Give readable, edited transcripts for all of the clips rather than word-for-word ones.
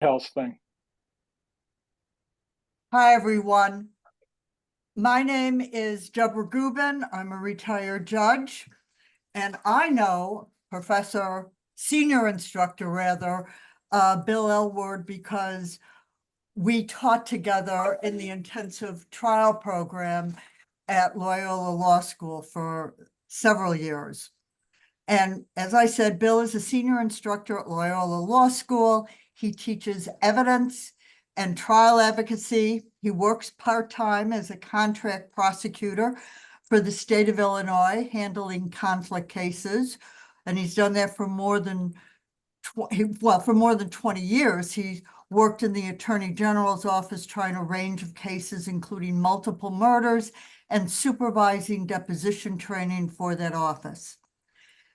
House thing. Hi, everyone. My name is Deborah Gubin. I'm a retired judge, and I know senior instructor rather, Bill Elward, because we taught together in the intensive trial program at Loyola Law School for several years. And as I said, Bill is a senior instructor at Loyola Law School. He teaches evidence and trial advocacy. He works part-time as a contract prosecutor for the state of Illinois, handling conflict cases. And he's done that for more than 20 years. He worked in the Attorney General's office trying a range of cases, including multiple murders and supervising deposition training for that office.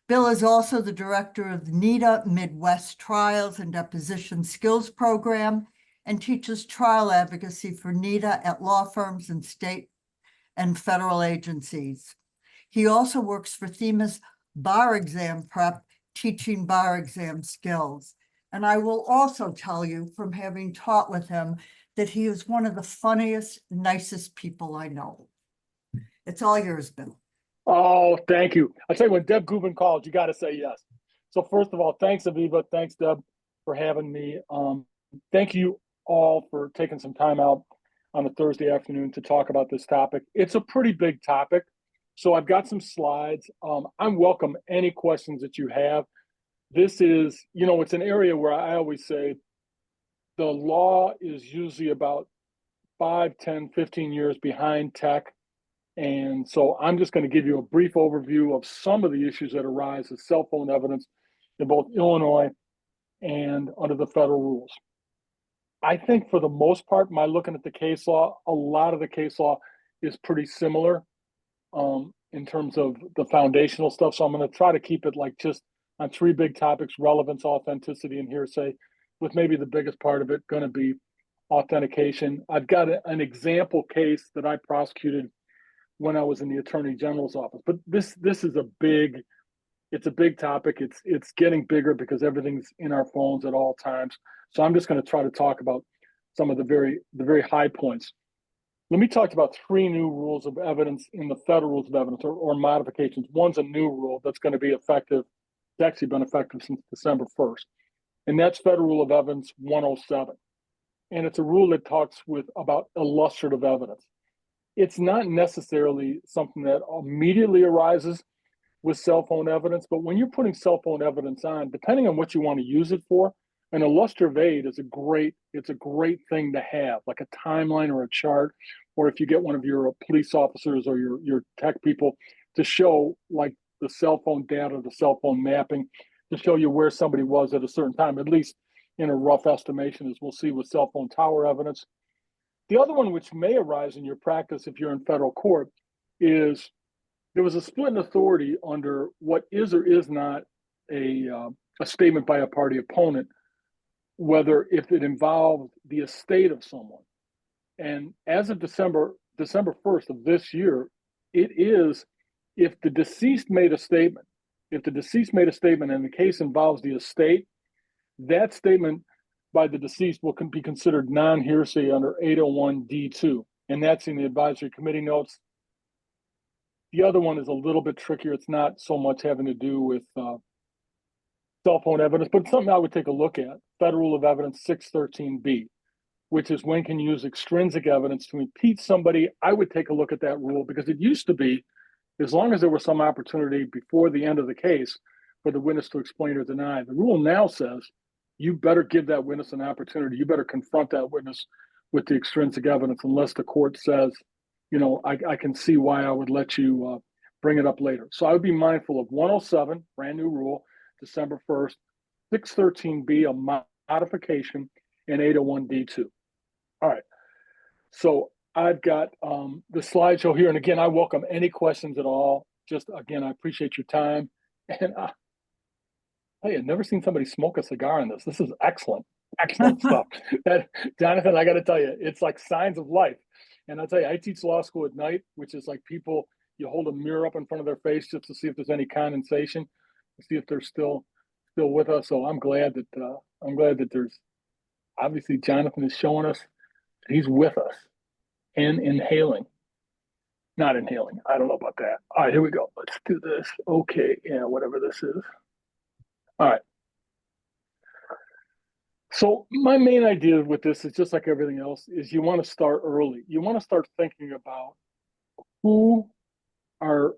Bill is also the director of the NEDA Midwest Trials and Deposition Skills Program and teaches trial advocacy for NEDA at law firms and state and federal agencies. He also works for THEMA's bar exam prep, teaching bar exam skills. And I will also tell you from having taught with him that he is one of the funniest, nicest people I know. It's all yours, Bill. Oh, thank you. I tell you, when Deb Gubin called, you got to say yes. So first of all, thanks, Aviva. Thanks, Deb, for having me. Thank you all for taking some time out on a Thursday afternoon to talk about this topic. It's a pretty big topic. So I've got some slides. I welcome any questions that you have. This is, it's an area where I always say the law is usually about 5, 10, 15 years behind tech. And so I'm just going to give you a brief overview of some of the issues that arise as cell phone evidence in both Illinois and under the federal rules. I think for the most part, my looking at the case law, a lot of the case law is pretty similar in terms of the foundational stuff. So I'm going to try to keep it like just on three big topics: relevance, authenticity, and hearsay, with maybe the biggest part of it going to be authentication. I've got an example case that I prosecuted when I was in the Attorney General's office. But this is it's a big topic. It's getting bigger because everything's in our phones at all times. So I'm just going to try to talk about some of the very high points. Let me talk about three new rules of evidence in the federal rules of evidence, or modifications. One's a new rule that's going to be effective. It's actually been effective since December 1st. And that's Federal Rule of Evidence 107. And it's a rule that talks about illustrative evidence. It's not necessarily something that immediately arises with cell phone evidence, but when you're putting cell phone evidence on, depending on what you want to use it for, an illustrative aid is it's a great thing to have, like a timeline or a chart, or if you get one of your police officers or your tech people to show like the cell phone data, the cell phone mapping, to show you where somebody was at a certain time, at least in a rough estimation, as we'll see with cell phone tower evidence. The other one, which may arise in your practice if you're in federal court, is there was a split in authority under what is or is not a statement by a party opponent, whether if it involved the estate of someone. And as of December 1st of this year, it is if the deceased made a statement, and the case involves the estate, that statement by the deceased will be considered non-hearsay under 801 D2, and that's in the advisory committee notes. The other one is a little bit trickier. It's not so much having to do with cell phone evidence, but it's something I would take a look at. Federal Rule of Evidence 613B, which is when can you use extrinsic evidence to impeach somebody. I would take a look at that rule because it used to be, as long as there was some opportunity before the end of the case for the witness to explain or deny. The rule now says you better give that witness an opportunity. You better confront that witness with the extrinsic evidence unless the court says, I can see why I would let you bring it up later. So I would be mindful of 107, brand new rule, December 1st, 613B, a modification, and 801D2. All right. So I've got the slideshow here. And again, I welcome any questions at all. Just again, I appreciate your time. And hey, I've never seen somebody smoke a cigar in this. This is excellent, excellent stuff. That, Jonathan, I got to tell you, it's like signs of life. And I'll tell you, I teach law school at night, which is like people, you hold a mirror up in front of their face just to see if there's any condensation, to see if they're still with us. So I'm glad that obviously Jonathan is showing us that he's with us and inhaling. Not inhaling. I don't know about that. All right, here we go. Let's do this. Okay, yeah, whatever this is. All right. So my main idea with this is just like everything else is you want to start early. You want to start thinking about who are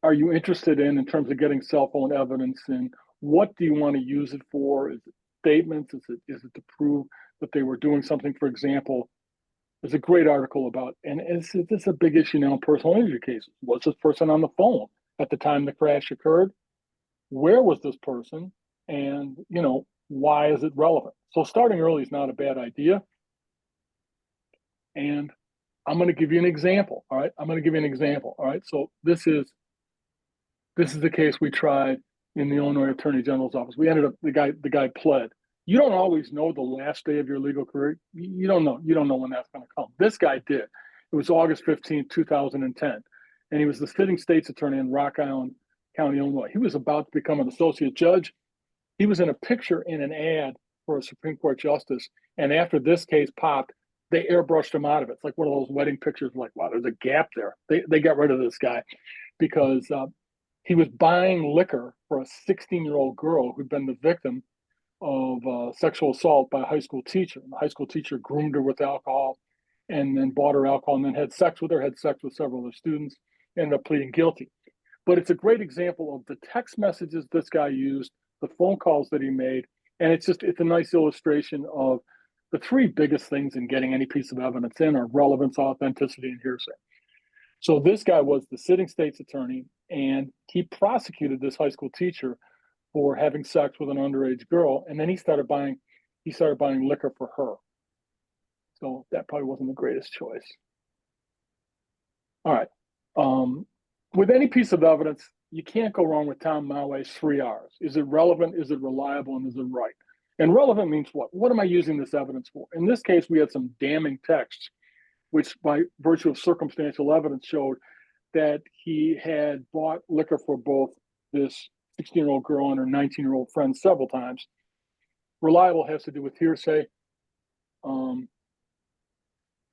are you interested in terms of getting cell phone evidence, and what do you want to use it for? Is it statements? Is it to prove that they were doing something? For example, there's a great article about, and it's a big issue now in personal injury cases. Was this person on the phone at the time the crash occurred? Where was this person? And why is it relevant? So starting early is not a bad idea. And I'm going to give you an example. All right, I'm going to give you an example. All right, so this is the case we tried in the Illinois Attorney General's office. We ended up the guy pled. You don't always know the last day of your legal career. You don't know. You don't know when that's going to come. This guy did. It was August 15th, 2010. And he was the sitting state's attorney in Rock Island County, Illinois. He was about to become an associate judge. He was in a picture in an ad for a Supreme Court justice. And after this case popped, they airbrushed him out of it. It's like one of those wedding pictures, like, wow, there's a gap there. They got rid of this guy because he was buying liquor for a 16-year-old girl who'd been the victim of sexual assault by a high school teacher. And the high school teacher groomed her with alcohol and then bought her alcohol and then had sex with several other students, ended up pleading guilty. But it's a great example of the text messages this guy used, the phone calls that he made, and it's a nice illustration of the three biggest things in getting any piece of evidence in are relevance, authenticity, and hearsay. So this guy was the sitting state's attorney, and he prosecuted this high school teacher for having sex with an underage girl, and then he started buying liquor for her. So that probably wasn't the greatest choice. All right. With any piece of evidence, you can't go wrong with Tom Maue's 3 R's. Is it relevant? Is it reliable? And is it right? And relevant means what? What am I using this evidence for? In this case, we had some damning texts, which by virtue of circumstantial evidence showed that he had bought liquor for both this 16-year-old girl and her 19-year-old friend several times. Reliable has to do with hearsay. And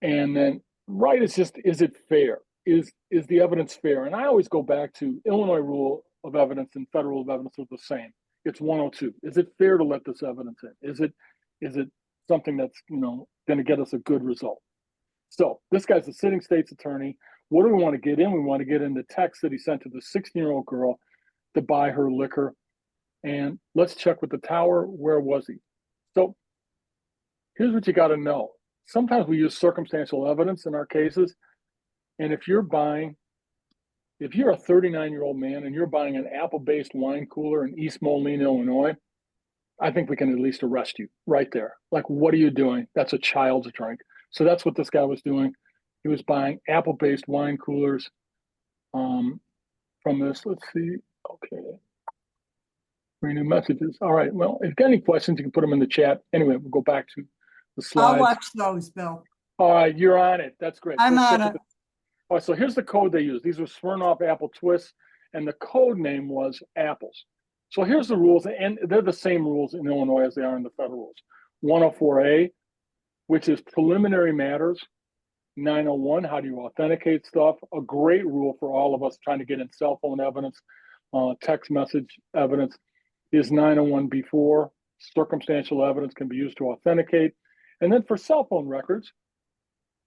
then right is just, is it fair? Is the evidence fair? And I always go back to Illinois rule of evidence and federal of evidence are the same. It's 102. Is it fair to let this evidence in? Is it something that's going to get us a good result? So this guy's a sitting state's attorney. What do we want to get in? We want to get in the text that he sent to the 16-year-old girl to buy her liquor. And let's check with the tower. Where was he? So here's what you got to know. Sometimes we use circumstantial evidence in our cases. And if you're a 39-year-old man and you're buying an Apple-based wine cooler in East Moline, Illinois, I think we can at least arrest you right there. Like, what are you doing? That's a child's drink. So that's what this guy was doing. He was buying Apple-based wine coolers from this. Let's see. Okay. New messages. All right. Well, if you've got any questions, you can put them in the chat. Anyway, we'll go back to the slides. I'll watch those, Bill. All right. You're on it. That's great. I'm on it. All right. So here's the code they used. These were Smirnoff Apple Twists, and the code name was Apples. So here's the rules, and they're the same rules in Illinois as they are in the federal rules. 104A, which is preliminary matters. 901, how do you authenticate stuff? A great rule for all of us trying to get in cell phone evidence, text message evidence is 901B4. Circumstantial evidence can be used to authenticate. And then for cell phone records,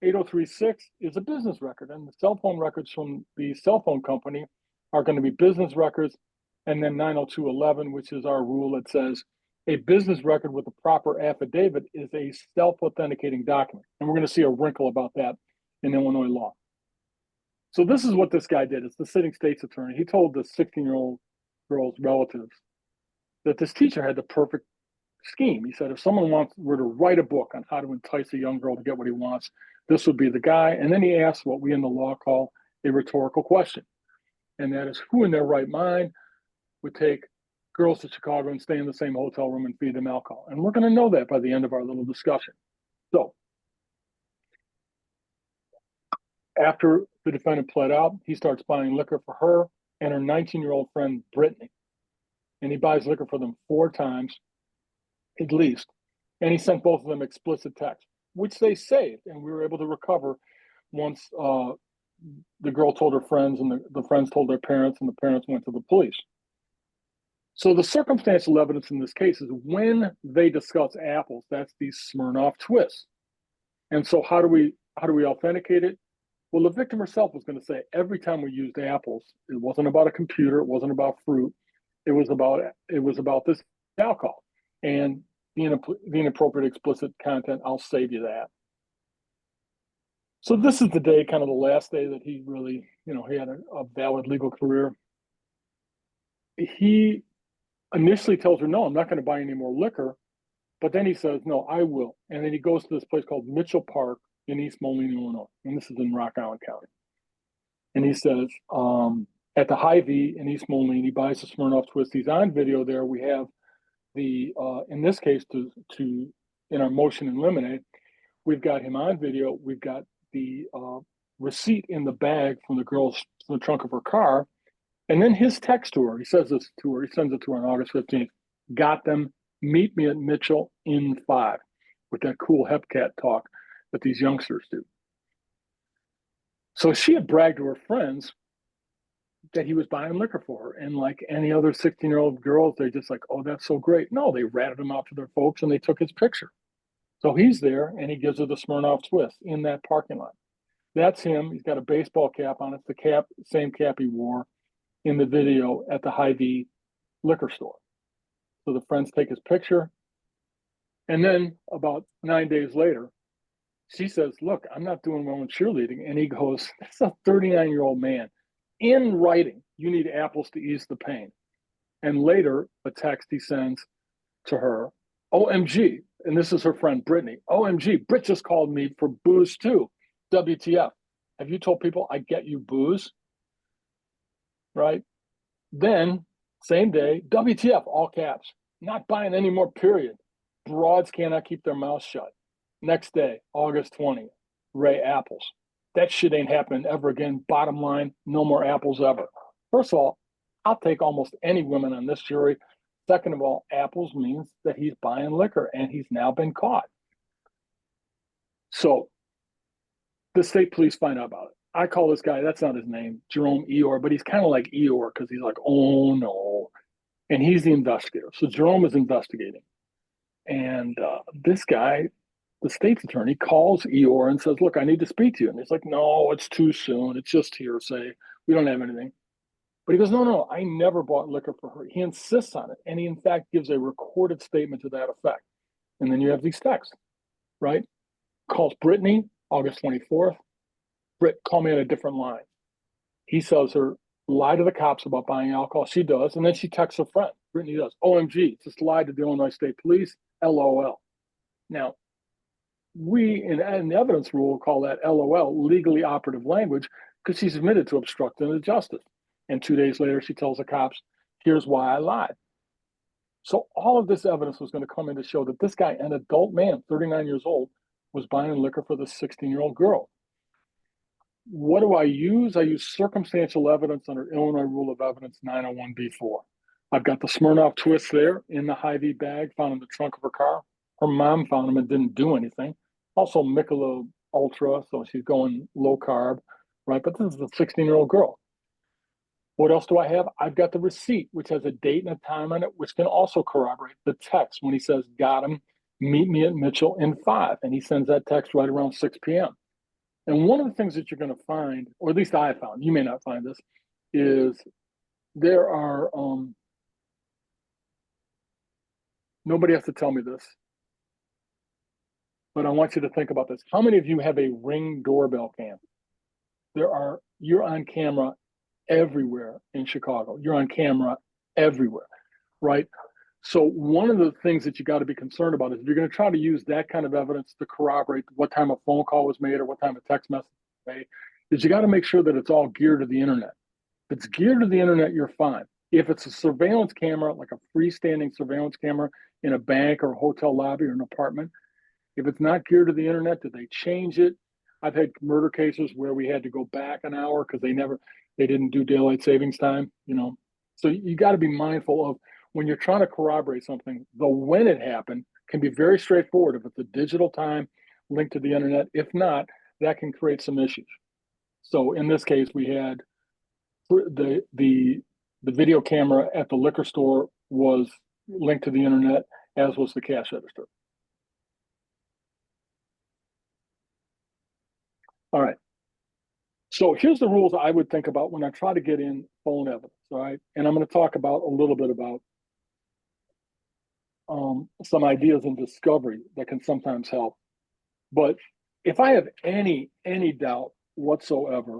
8036 is a business record. And the cell phone records from the cell phone company are going to be business records. And then 90211, which is our rule that says a business record with a proper affidavit is a self-authenticating document. And we're going to see a wrinkle about that in Illinois law. So this is what this guy did. It's the sitting state's attorney. He told the 16-year-old girl's relatives that this teacher had the perfect scheme. He said, if someone were to write a book on how to entice a young girl to get what he wants, this would be the guy. And then he asked what we in the law call a rhetorical question. And that is, who in their right mind would take girls to Chicago and stay in the same hotel room and feed them alcohol? And we're going to know that by the end of our little discussion. So after the defendant pled out, he starts buying liquor for her and her 19-year-old friend, Brittany. And he buys liquor for them 4 times, at least. And he sent both of them explicit text, which they saved, and we were able to recover once the girl told her friends, and the friends told their parents, and the parents went to the police. So the circumstantial evidence in this case is when they discuss apples, that's these Smirnoff twists. And so how do we authenticate it? Well, the victim herself was going to say every time we used apples, it wasn't about a computer, it wasn't about fruit, it was about this alcohol and the inappropriate explicit content. I'll save you that. So this is the day, kind of the last day that he really, he had a valid legal career. He initially tells her, no, I'm not going to buy any more liquor. But then he says, no, I will. And then he goes to this place called Mitchell Park in East Moline, Illinois. And this is in Rock Island County. And he says, at the Hy-Vee in East Moline, he buys the Smirnoff Twist. He's on video there. We have the, in this case, in our motion in limine, we've got him on video. We've got the receipt in the bag from the trunk of her car. And then his text to her, he says this to her, he sends it to her on August 15th, got them, meet me at Mitchell in 5, with that cool Hepcat talk that these youngsters do. So she had bragged to her friends that he was buying liquor for her. And like any other 16-year-old girls, they just like, oh, that's so great. No, they ratted him out to their folks and they took his picture. So he's there and he gives her the Smirnoff Twist in that parking lot. That's him. He's got a baseball cap on. It's the same cap he wore in the video at the Hy-Vee liquor store. So the friends take his picture. And then about 9 days later, she says, look, I'm not doing well in cheerleading. And he goes, that's a 39-year-old man. In writing, you need apples to ease the pain. And later, a text he sends to her, OMG. And this is her friend, Brittany. OMG, Britt just called me for booze too. WTF. Have you told people I get you booze? Right? Then, same day, WTF, all caps. Not buying any more, period. Broads cannot keep their mouths shut. Next day, August 20th, Ray apples. That shit ain't happening ever again. Bottom line, no more apples ever. First of all, I'll take almost any women on this jury. Second of all, apples means that he's buying liquor and he's now been caught. So the state police find out about it. I call this guy, that's not his name, Jerome Eeyore, but he's kind of like Eeyore because he's like, oh no. And he's the investigator. So Jerome is investigating. And this guy, the state's attorney, calls Eeyore and says, look, I need to speak to you. And he's like, no, it's too soon. It's just hearsay. We don't have anything. But he goes, no, I never bought liquor for her. He insists on it. And he, in fact, gives a recorded statement to that effect. And then you have these texts, right? Calls Brittany, August 24th. Britt, call me on a different line. He tells her, lie to the cops about buying alcohol. She does. And then she texts her friend. Brittany does. OMG, just lied to the Illinois State Police. LOL. Now, we in the evidence rule call that LOL legally operative language because she's admitted to obstructing the justice. And 2 days later, she tells the cops, here's why I lied. So all of this evidence was going to come in to show that this guy, an adult man, 39 years old, was buying liquor for this 16-year-old girl. What do I use? I use circumstantial evidence under Illinois Rule of Evidence 901B4. I've got the Smirnoff Twist there in the Hy-Vee bag found in the trunk of her car. Her mom found them and didn't do anything. Also Michelob Ultra, so she's going low carb, right? But this is a 16-year-old girl. What else do I have? I've got the receipt, which has a date and a time on it, which can also corroborate the text when he says, got him, meet me at Mitchell in 5. And he sends that text right around 6 p.m. And one of the things that you're going to find, or at least I found, you may not find this, is there are, nobody has to tell me this, but I want you to think about this. How many of you have a Ring doorbell cam? You're on camera everywhere in Chicago. You're on camera everywhere, right? So one of the things that you got to be concerned about is if you're going to try to use that kind of evidence to corroborate what time a phone call was made or what time a text message was made, is you got to make sure that it's all geared to the internet. If it's geared to the internet, you're fine. If it's a surveillance camera, like a freestanding surveillance camera in a bank or a hotel lobby or an apartment, if it's not geared to the internet, do they change it? I've had murder cases where we had to go back an hour because they didn't do daylight savings time, So you got to be mindful of when you're trying to corroborate something, the when it happened, can be very straightforward if it's a digital time linked to the internet. If not, that can create some issues. So in this case, we had the video camera at the liquor store was linked to the internet, as was the cash register. All right. So here's the rules I would think about when I try to get in phone evidence. All right. And I'm going to talk about a little bit about some ideas in discovery that can sometimes help. But if I have any doubt whatsoever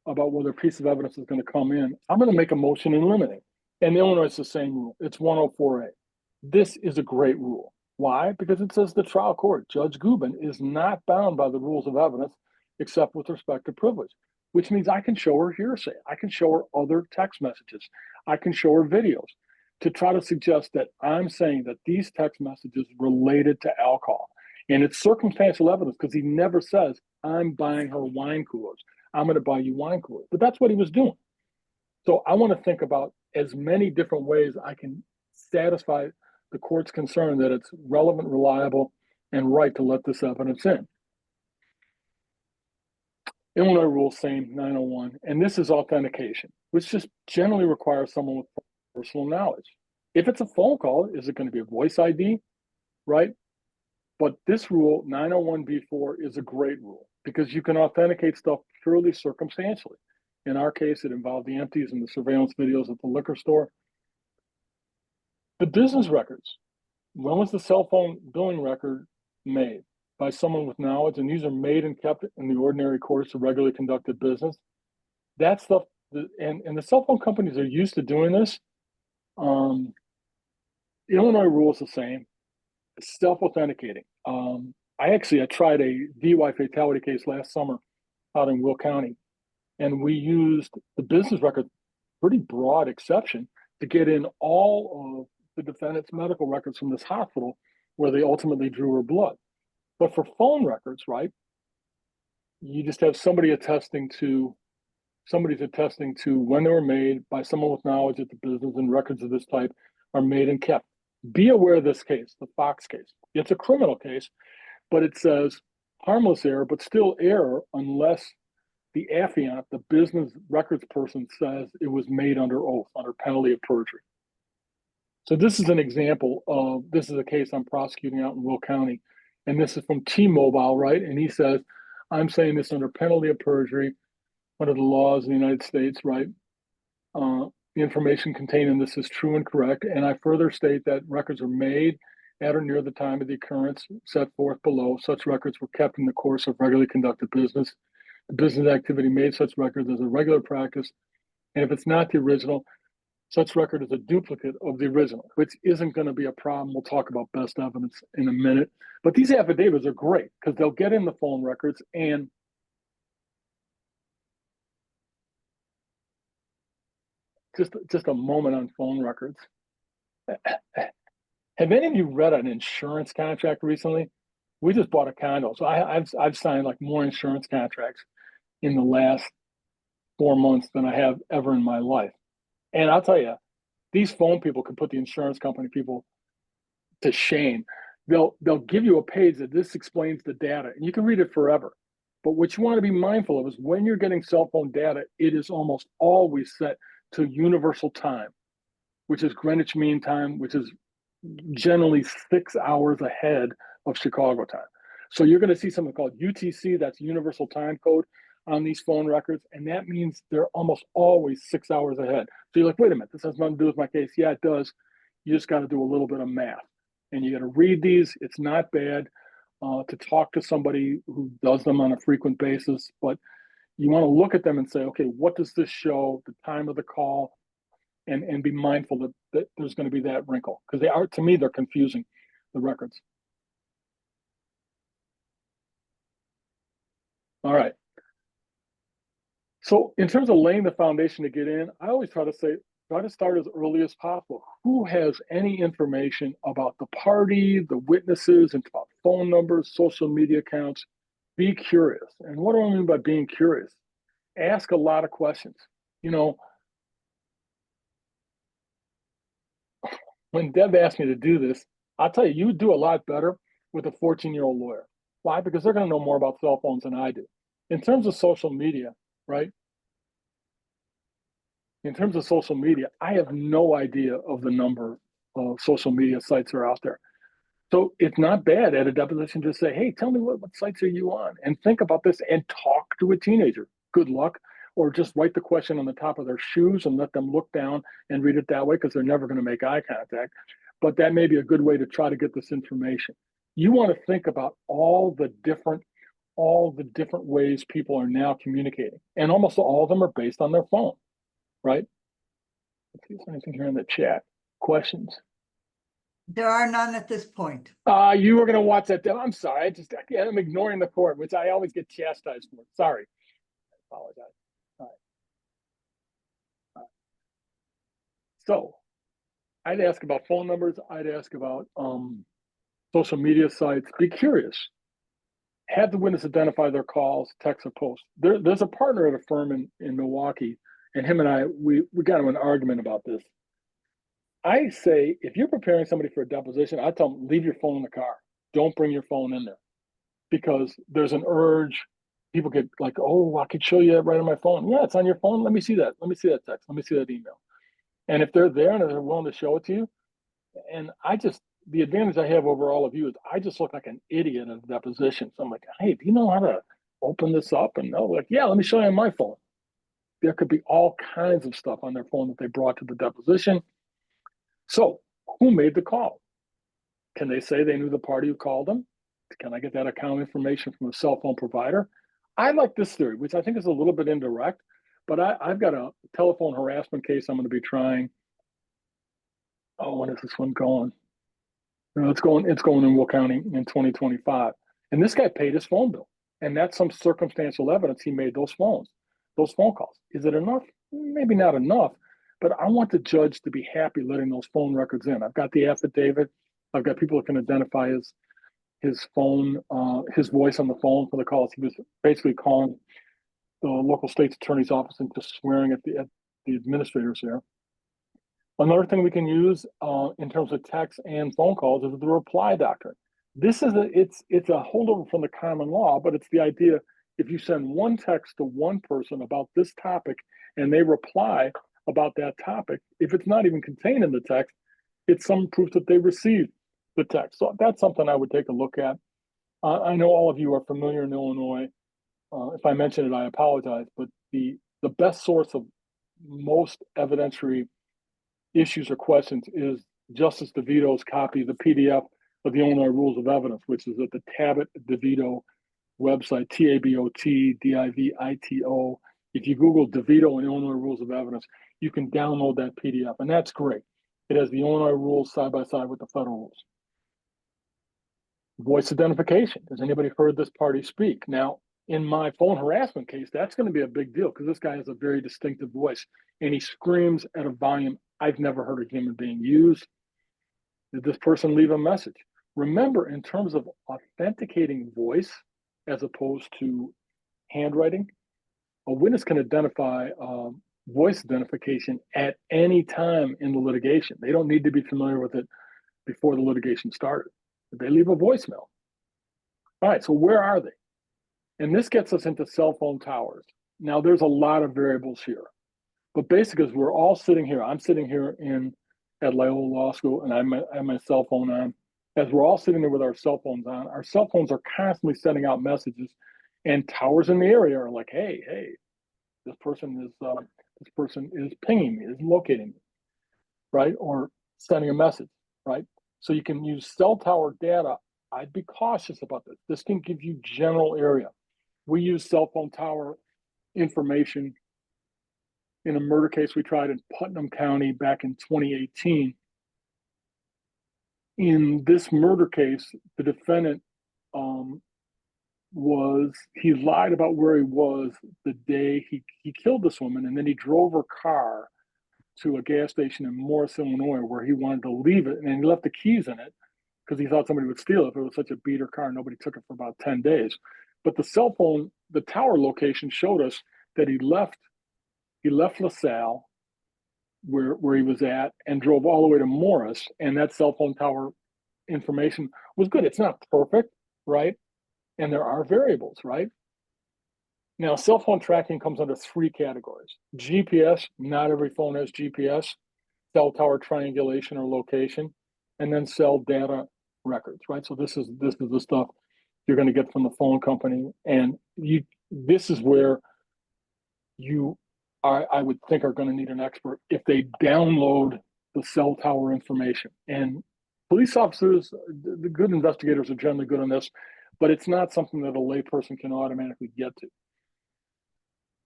about whether a piece of evidence is going to come in, I'm going to make a motion in limine. And Illinois is the same rule. It's 104A. This is a great rule. Why? Because it says the trial court, Judge Gubin, is not bound by the rules of evidence except with respect to privilege, which means I can show her hearsay. I can show her other text messages. I can show her videos to try to suggest that I'm saying that these text messages related to alcohol. And it's circumstantial evidence because he never says, I'm buying her wine coolers. I'm going to buy you wine coolers. But that's what he was doing. So I want to think about as many different ways I can satisfy the court's concern that it's relevant, reliable, and right to let this evidence in. Illinois rule, same 901, and this is authentication, which just generally requires someone with personal knowledge. If it's a phone call, is it going to be a voice ID, right? But this rule, 901B4, is a great rule because you can authenticate stuff purely circumstantially. In our case, it involved the empties and the surveillance videos at the liquor store. The business records. When was the cell phone billing record made? By someone with knowledge, and these are made and kept in the ordinary course of regularly conducted business. That stuff, and the cell phone companies are used to doing this. The Illinois rule is the same. Self-authenticating. I tried a DUI fatality case last summer out in Will County, and we used the business record, pretty broad exception, to get in all of the defendant's medical records from this hospital where they ultimately drew her blood. But for phone records, right, you just have somebody's attesting to when they were made by someone with knowledge at the business, and records of this type are made and kept. Be aware of this case, the Fox case. It's a criminal case, but it says harmless error, but still error unless the affiant, the business records person, says it was made under oath, under penalty of perjury. So this is an example of, this is a case I'm prosecuting out in Will County. And this is from T-Mobile, right? And he says, I'm saying this under penalty of perjury, under the laws of the United States, right? The information contained in this is true and correct. And I further state that records are made at or near the time of the occurrence set forth below. Such records were kept in the course of regularly conducted business. The business activity made such records as a regular practice. And if it's not the original, such record is a duplicate of the original, which isn't going to be a problem. We'll talk about best evidence in a minute. But these affidavits are great because they'll get in the phone records. And just a moment on phone records. Have any of you read an insurance contract recently? We just bought a condo, so I've signed like more insurance contracts in the last 4 months than I have ever in my life. And I'll tell you, these phone people can put the insurance company people to shame. They'll give you a page that this explains the data, and you can read it forever. But what you want to be mindful of is when you're getting cell phone data, it is almost always set to universal time, which is Greenwich Mean Time, which is generally 6 hours ahead of Chicago time. So you're going to see something called UTC, that's Universal Time Code, on these phone records, and that means they're almost always 6 hours ahead. So you're like, wait a minute, this has nothing to do with my case. Yeah, it does. You just got to do a little bit of math, and you got to read these. It's not bad to talk to somebody who does them on a frequent basis, but you want to look at them and say, okay, what does this show, the time of the call, and be mindful that there's going to be that wrinkle, because they are, to me, they're confusing, the records. All right. So in terms of laying the foundation to get in, I always try to start as early as possible. Who has any information about the party, the witnesses, and about phone numbers, social media accounts? Be curious. And what do I mean by being curious? Ask a lot of questions. You know, when Deb asked me to do this, I'll tell you, you would do a lot better with a 14-year-old lawyer. Why? Because they're going to know more about cell phones than I do. In terms of social media, right? In terms of social media, I have no idea of the number of social media sites that are out there. So it's not bad at a deposition to say, hey, tell me what sites are you on? And think about this and talk to a teenager. Good luck. Or just write the question on the top of their shoes and let them look down and read it that way because they're never going to make eye contact. But that may be a good way to try to get this information. You want to think about all the different ways people are now communicating. And almost all of them are based on their phone, right? Let's see if there's anything here in the chat. Questions? There are none at this point. You were going to watch that. I'm sorry. I'm ignoring the court, which I always get chastised for. Sorry. I apologize. All right. So I'd ask about phone numbers. I'd ask about social media sites. Be curious. Have the witness identify their calls, texts, or posts. There's a partner at a firm in Milwaukee, and him and I, we got into an argument about this. I say, if you're preparing somebody for a deposition, I tell them, leave your phone in the car. Don't bring your phone in there. Because there's an urge. People get like, oh, I could show you that right on my phone. Yeah, it's on your phone. Let me see that. Let me see that text. Let me see that email. And if they're there and they're willing to show it to you, and the advantage I have over all of you is I just look like an idiot at a deposition. So I'm like, hey, do you know how to open this up? And they're like, yeah, let me show you on my phone. There could be all kinds of stuff on their phone that they brought to the deposition. So who made the call? Can they say they knew the party who called them? Can I get that account information from a cell phone provider? I like this theory, which I think is a little bit indirect, but I've got a telephone harassment case I'm going to be trying. Oh, when is this one going? No, it's going in Will County in 2025. And this guy paid his phone bill. And that's some circumstantial evidence he made those phone calls. Is it enough? Maybe not enough, but I want the judge to be happy letting those phone records in. I've got the affidavit. I've got people that can identify his phone, his voice on the phone for the calls. He was basically calling the local state's attorney's office and just swearing at the administrators there. Another thing we can use in terms of text and phone calls is the reply doctrine. This is it's a holdover from the common law, but it's the idea if you send one text to one person about this topic and they reply about that topic, if it's not even contained in the text, it's some proof that they received the text. So that's something I would take a look at. I know all of you are familiar in Illinois. If I mention it, I apologize, but the best source of most evidentiary issues or questions is Justice DeVito's copy, the PDF of the Illinois Rules of Evidence, which is at the Tabit DeVito website, TABOT-DIVITO. If you Google DeVito and Illinois Rules of Evidence, you can download that PDF, and that's great. It has the Illinois rules side by side with the federal rules. Voice identification. Has anybody heard this party speak? Now, in my phone harassment case, that's going to be a big deal because this guy has a very distinctive voice and he screams at a volume I've never heard a human being use. Did this person leave a message? Remember, in terms of authenticating voice as opposed to handwriting, a witness can identify voice identification at any time in the litigation. They don't need to be familiar with it before the litigation started. They leave a voicemail. All right, so where are they? And this gets us into cell phone towers. Now, there's a lot of variables here, but basically, as we're all sitting here, I'm sitting here at Loyola Law School, and I have my cell phone on. As we're all sitting there with our cell phones on, our cell phones are constantly sending out messages, and towers in the area are like, "Hey, this person is pinging me, is locating me, right, or sending a message, right." So you can use cell tower data. I'd be cautious about this. This can give you general area. We use cell phone tower information in a murder case we tried in Putnam County back in 2018. In this murder case, the defendant he lied about where he was the day he killed this woman, and then he drove her car to a gas station in Morris, Illinois, where he wanted to leave it, and he left the keys in it because he thought somebody would steal it if it was such a beater car. Nobody took it for about 10 days. But the tower location showed us that he left LaSalle, where he was at, and drove all the way to Morris, and that cell phone tower information was good. It's not perfect, right? And there are variables, right? Now, cell phone tracking comes under three categories. GPS, not every phone has GPS, cell tower triangulation or location, and then cell data records, right? So this is the stuff you're going to get from the phone company, and this is where you I would think are going to need an expert if they download the cell tower information. And police officers, the good investigators are generally good on this, but it's not something that a layperson can automatically get to.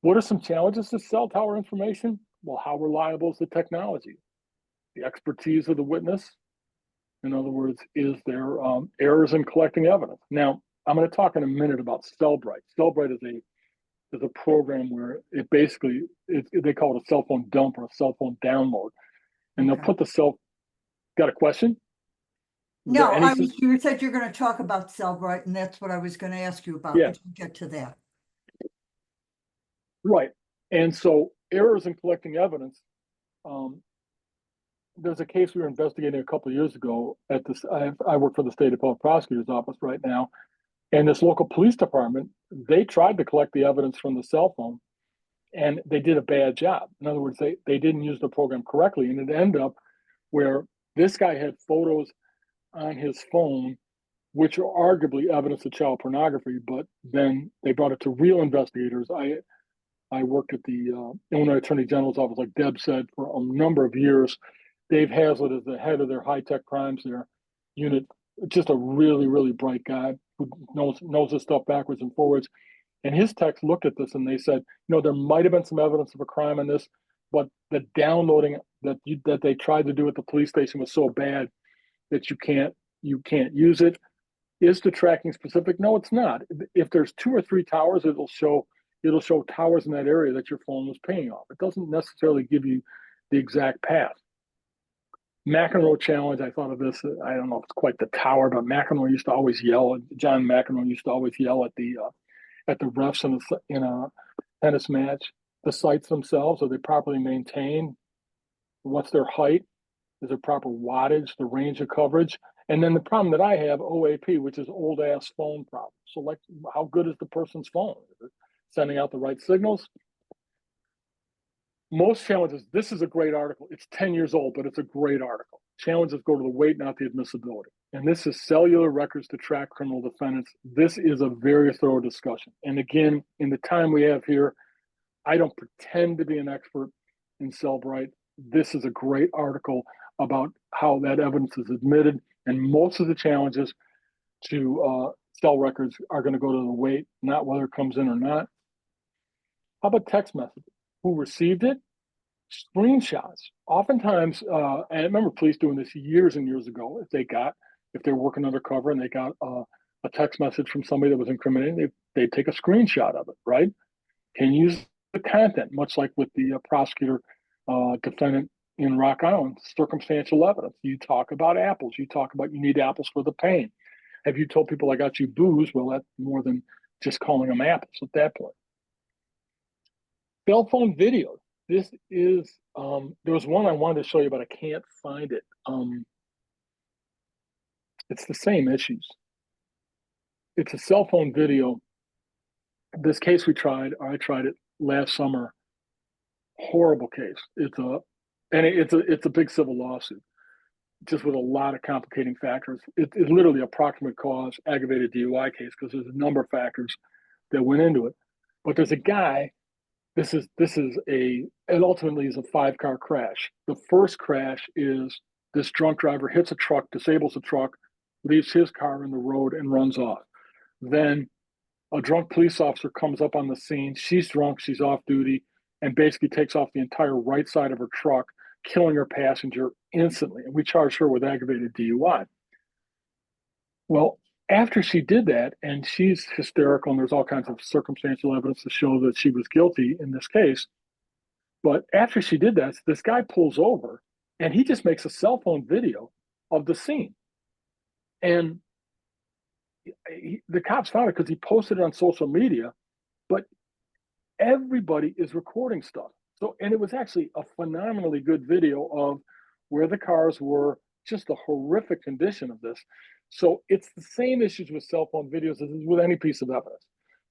What are some challenges to cell tower information? Well, how reliable is the technology? The expertise of the witness? In other words, is there errors in collecting evidence? Now, I'm going to talk in a minute about Cellbrite. Cellbrite is a program where it basically, they call it a cell phone dump or a cell phone download. And they'll put the cell, got a question? No, you said you're going to talk about Cellbrite, and that's what I was going to ask you about. Yeah. But we'll get to that. Right. And so errors in collecting evidence, there's a case we were investigating a couple of years ago at this. I work for the state appellate prosecutor's office right now. And this local police department, they tried to collect the evidence from the cell phone and they did a bad job. In other words, they didn't use the program correctly. And it ended up where this guy had photos on his phone, which are arguably evidence of child pornography, but then they brought it to real investigators. I worked at the Illinois Attorney General's office, like Deb said, for a number of years. Dave Hazlitt is the head of their high-tech crimes unit, just a really, really bright guy who knows this stuff backwards and forwards. And his techs looked at this and they said, there might have been some evidence of a crime in this, but the downloading that they tried to do at the police station was so bad that you can't use it. Is the tracking specific? No, it's not. If there's 2 or 3 towers, it'll show towers in that area that your phone was pinging off. It doesn't necessarily give you the exact path. McEnroe challenge, I thought of this, I don't know if it's quite the tower, but McEnroe used to always yell, John McEnroe used to always yell at the refs in a tennis match. The sites themselves, are they properly maintained? What's their height? Is there proper wattage, the range of coverage? And then the problem that I have, OAP, which is old ass phone problem. So like, how good is the person's phone? Is it sending out the right signals? Most challenges, this is a great article. It's 10 years old, but it's a great article. Challenges go to the weight, not the admissibility. And this is cellular records to track criminal defendants. This is a very thorough discussion. And again, in the time we have here, I don't pretend to be an expert in Cellbrite. This is a great article about how that evidence is admitted. And most of the challenges to cell records are going to go to the weight, not whether it comes in or not. How about text messages? Who received it? Screenshots. Oftentimes, and I remember police doing this years and years ago. If they're working undercover and they got a text message from somebody that was incriminating, they'd take a screenshot of it, right? Can use the content, much like with the prosecutor defendant in Rock Island, circumstantial evidence. You talk about apples. You talk about you need apples for the pain. Have you told people I got you booze? Well, that's more than just calling them apples at that point. Cell phone videos. This is, there was one I wanted to show you, but I can't find it. It's the same issues. It's a cell phone video. This case I tried it last summer. Horrible case. It's a big civil lawsuit, just with a lot of complicating factors. It's literally a proximate cause aggravated DUI case because there's a number of factors that went into it. But there's a guy. It ultimately is a 5-car crash. The first crash is this drunk driver hits a truck, disables the truck, leaves his car in the road and runs off. Then a drunk police officer comes up on the scene. She's drunk, she's off duty, and basically takes off the entire right side of her truck, killing her passenger instantly. And we charged her with aggravated DUI. Well, after she did that, and she's hysterical, and there's all kinds of circumstantial evidence to show that she was guilty in this case. But after she did that, this guy pulls over and he just makes a cell phone video of the scene. And the cops found it because he posted it on social media, but everybody is recording stuff. And it was actually a phenomenally good video of where the cars were just the horrific condition of this. So it's the same issues with cell phone videos as with any piece of evidence.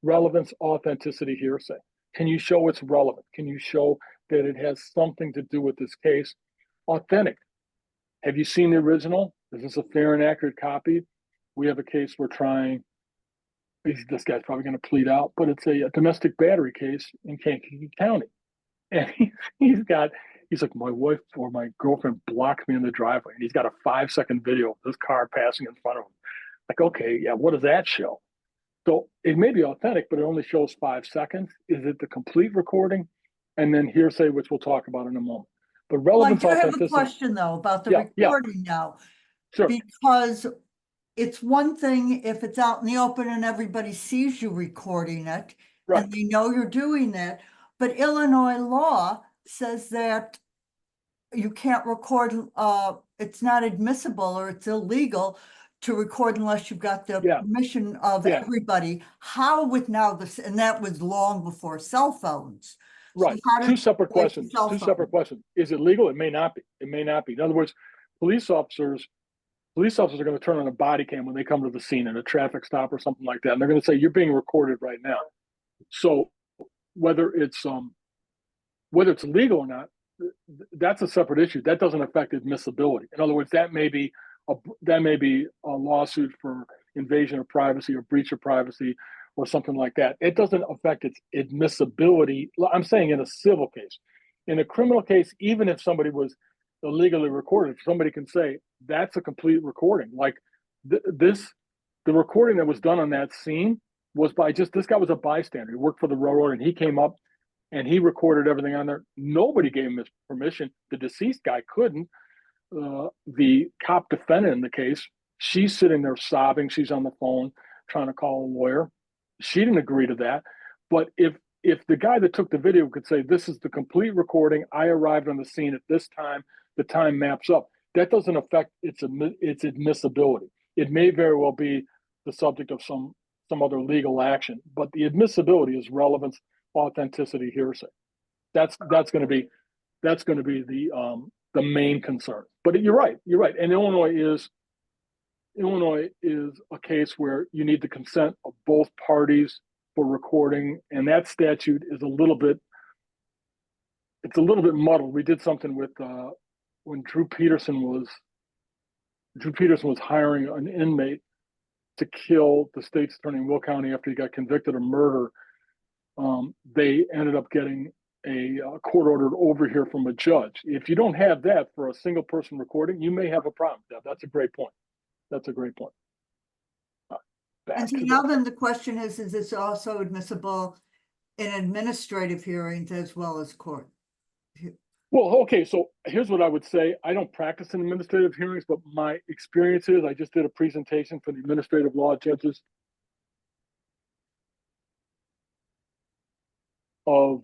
Relevance, authenticity, hearsay. Can you show it's relevant? Can you show that it has something to do with this case? Authentic. Have you seen the original? Is this a fair and accurate copy? We have a case we're trying. This guy's probably going to plead out, but it's a domestic battery case in Kankakee County. And he's like, my wife or my girlfriend blocked me in the driveway. And he's got a 5-second video of this car passing in front of him. Like, okay, yeah, what does that show? So it may be authentic, but it only shows 5 seconds. Is it the complete recording? And then hearsay, which we'll talk about in a moment. But relevance, Well, I do have a authenticity. question though about the recording now, Sure. because it's one thing if it's out in the open and everybody sees you recording it Right. and they know you're doing that. But Illinois law says that you can't record, it's not admissible or it's illegal to record unless you've got the permission of everybody. How with now this, and that was long before cell phones. Right. So Two separate questions. Is it legal? It may not be. It may not be. In other words, police officers are going to turn on a body cam when they come to the scene in a traffic stop or something like that. And they're going to say, you're being recorded right now. So whether it's legal or not, that's a separate issue. That doesn't affect admissibility. In other words, that may be a lawsuit for invasion of privacy or breach of privacy or something like that. It doesn't affect its admissibility. I'm saying in a civil case. In a criminal case, even if somebody was illegally recorded, somebody can say that's a complete recording. Like the recording that was done on that scene was by this guy was a bystander. He worked for the railroad and he came up and he recorded everything on there. Nobody gave him his permission. The deceased guy couldn't. The cop defendant in the case, she's sitting there sobbing. She's on the phone trying to call a lawyer. She didn't agree to that. But if the guy that took the video could say, this is the complete recording, I arrived on the scene at this time, the time maps up, that doesn't affect its admissibility. It may very well be the subject of some other legal action, but the admissibility is relevance, authenticity, hearsay. That's going to be the main concern. But you're right. And Illinois is a case where you need the consent of both parties for recording, and that statute is a little bit muddled. We did something with when Drew Peterson was hiring an inmate to kill the state's attorney in Will County after he got convicted of murder. They ended up getting a court ordered over here from a judge. If you don't have that for a single person recording, you may have a problem. That's a great point. And so now then the question is this also admissible in administrative hearings as well as court? Well, okay, so here's what I would say. I don't practice in administrative hearings, but my experience is I just did a presentation for the administrative law judges of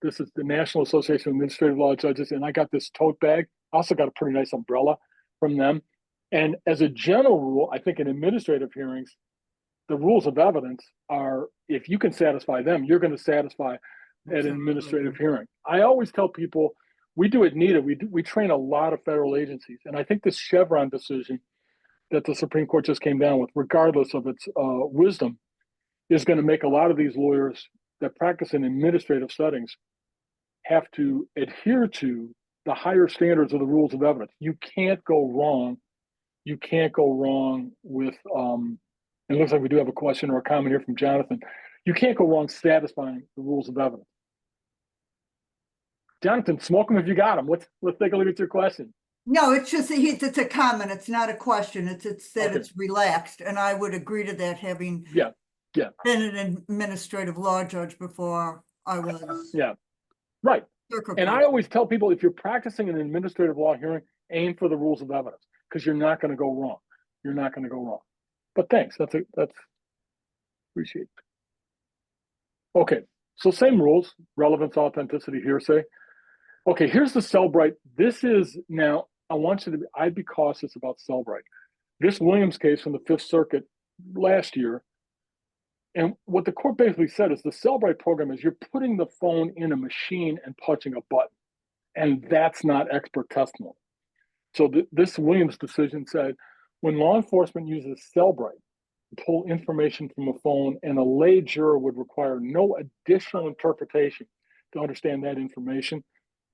this is the National Association of Administrative Law Judges, and I got this tote bag. I also got a pretty nice umbrella from them. And as a general rule, I think in administrative hearings, the rules of evidence are, if you can satisfy them, you're going to satisfy at an administrative hearing. I always tell people, we do at NETA, we train a lot of federal agencies. And I think this Chevron decision that the Supreme Court just came down with, regardless of its wisdom, is going to make a lot of these lawyers that practice in administrative settings have to adhere to the higher standards of the rules of evidence. You can't go wrong. You can't go wrong with, it looks like we do have a question or a comment here from Jonathan. You can't go wrong satisfying the rules of evidence. Jonathan, smoke them if you got them. Let's take a look at your question. No, it's just it's a comment. It's not a question. It's that okay. It's relaxed, and I would agree to that, having been an administrative law judge before I was. Yeah, right. And I always tell people, if you're practicing an administrative law hearing, aim for the rules of evidence, because you're not going to go wrong. You're not going to go wrong. But thanks. That's appreciate it. Okay, so same rules: relevance, authenticity, hearsay. Okay, here's the Cellbright. This is now. I want you to. I'd be cautious about Cellbright. This Williams case from the Fifth Circuit last year, and what the court basically said is the Cellbright program is you're putting the phone in a machine and punching a button, and that's not expert testimony. So this Williams decision said, when law enforcement uses Cellbrite to pull information from a phone, and a lay juror would require no additional interpretation to understand that information,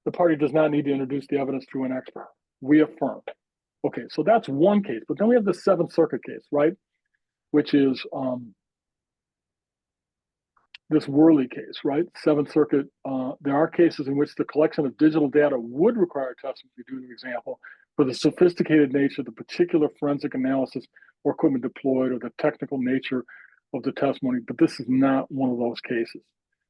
the party does not need to introduce the evidence through an expert. We affirm. Okay, so that's one case. But then we have the Seventh Circuit case, right? Which is this Worley case, right? Seventh Circuit, there are cases in which the collection of digital data would require testimony due to example for the sophisticated nature of the particular forensic analysis or equipment deployed or the technical nature of the testimony. But this is not one of those cases.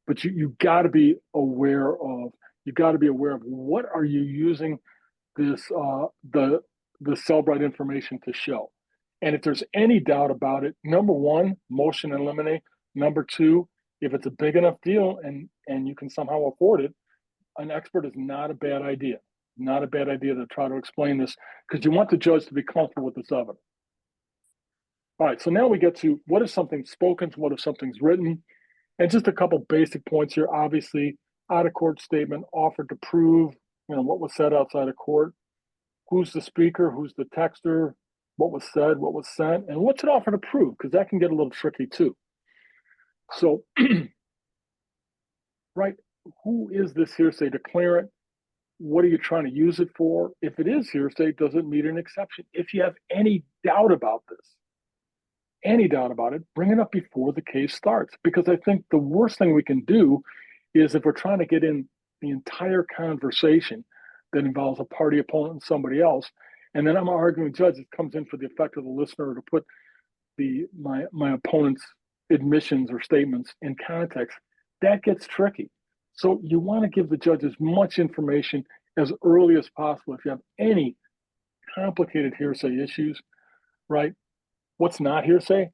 But you got to be aware of, what are you using this the Cellbrite information to show. And if there's any doubt about it, number one, motion and eliminate. Number two, if it's a big enough deal and you can somehow afford it, an expert is not a bad idea. Not a bad idea to try to explain this, because you want the judge to be comfortable with this evidence. All right, so now we get to what if something's spoken, what if something's written, and just a couple basic points here. Obviously, out of court statement offered to prove, what was said outside of court, who's the speaker, who's the texter, what was said, what was sent, and what's it offer to prove, because that can get a little tricky too. So, right, who is this hearsay declarant? What are you trying to use it for? If it is hearsay, does it meet an exception? If you have any doubt about this, bring it up before the case starts. Because I think the worst thing we can do is, if we're trying to get in the entire conversation that involves a party opponent and somebody else, and then I'm arguing judge, it comes in for the effect of the listener to put my opponent's admissions or statements in context, that gets tricky. So you want to give the judge as much information as early as possible. If you have any complicated hearsay issues, right? What's not hearsay?